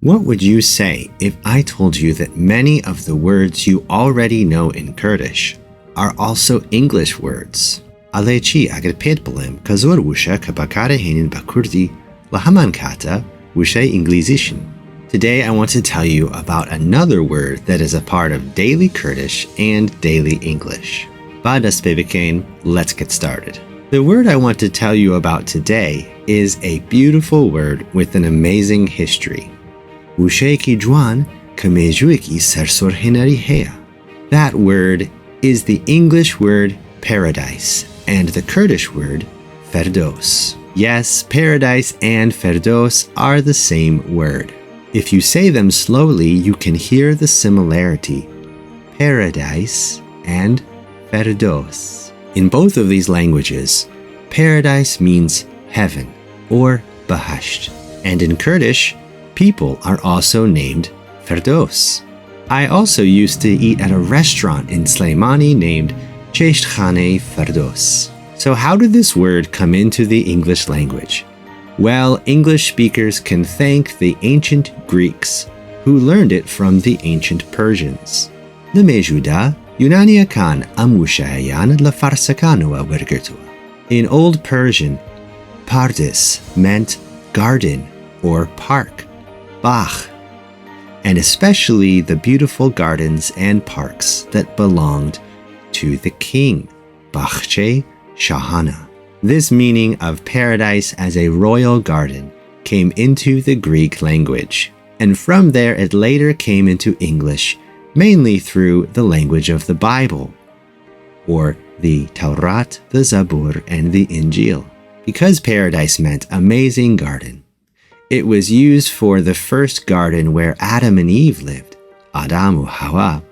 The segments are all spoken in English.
What would you say if I told you that many of the words you already know in Kurdish are also English words? Ale chi agar ped blim kazor wusha ka bakare henin ba Kurdi la haman kata wusha İngilizishin. Today I want to tell you about another word that is a part of daily Kurdish and daily English. Badas bebekain, let's get started. The word I want to tell you about today is a beautiful word with an amazing history. Wushaiki juan ka mێژووی sarsor hinari heya. That word is the English word paradise and the Kurdish word فەردۆس. Yes, paradise and فەردۆس are the same word. If you say them slowly, you can hear the similarity. Paradise and فەردۆس. In both of these languages, paradise means heaven or بەهەشت, and in Kurdish, people are also named فەردۆس. I also used to eat at a restaurant in Zmani named پێشنیاری فەردۆس. So how did this word come into the English language? Well, English speakers can thank the ancient Greeks who learned it from the ancient Persians. The mێژوودا Yunaniakan am wushahayan la farsakanua wergertua. In Old Persian, pardis meant garden or park, bach, and especially the beautiful gardens and parks that belonged to the king, bahche shahana. This meaning of paradise as a royal garden came into the Greek language, and from there it later came into English, mainly through the language of the Bible, or the Taurat, the Zabur, and the Injil. Because paradise meant amazing garden, it was used for the first garden where Adam and Eve lived, Adamu Hawa,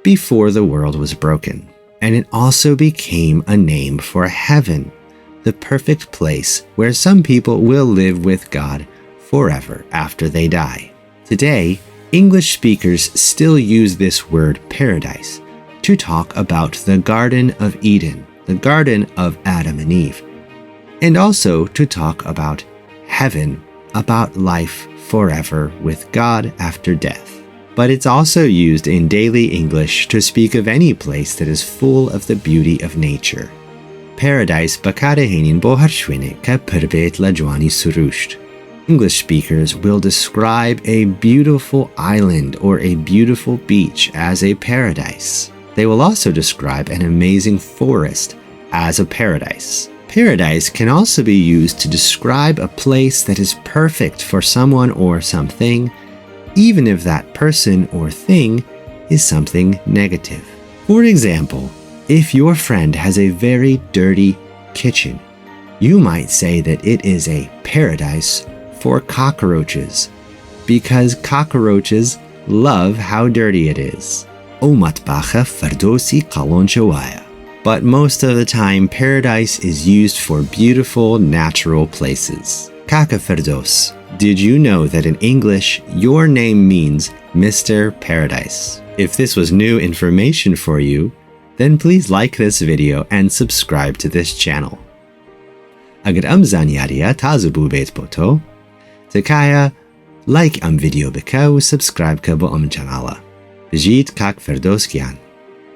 before the world was broken. And it also became a name for heaven, the perfect place where some people will live with God forever after they die. Today, English speakers still use this word paradise to talk about the Garden of Eden, the Garden of Adam and Eve, and also to talk about heaven, about life forever with God after death. But it's also used in daily English to speak of any place that is full of the beauty of nature. Paradise bakare henin bo har shwine ka perbet la juani surusht. English speakers will describe a beautiful island or a beautiful beach as a paradise. They will also describe an amazing forest as a paradise. Paradise can also be used to describe a place that is perfect for someone or something, even if that person or thing is something negative. For example, if your friend has a very dirty kitchen, you might say that it is a paradise for cockroaches, because cockroaches love how dirty it is. Omatbacha فەردۆسی قەڵۆن شەوایە. But most of the time, paradise is used for beautiful natural places. Kaka Ferdós, did you know that in English, your name means Mr. Paradise? If this was new information for you, then please like this video and subscribe to this channel. Agar am zaniyaria tazu bû bêt bo to, tikaya like am video bika u subscribe ka bo am channela. Bijît kak Ferdós gyan.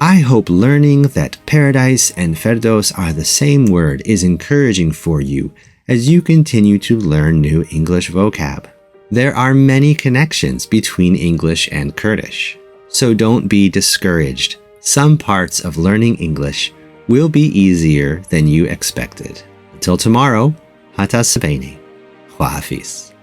I hope learning that paradise and فەردۆس are the same word is encouraging for you as you continue to learn new English vocab. There are many connections between English and Kurdish, so don't be discouraged. Some parts of learning English will be easier than you expected. Until tomorrow, hata sabeni. Khwa hafiz.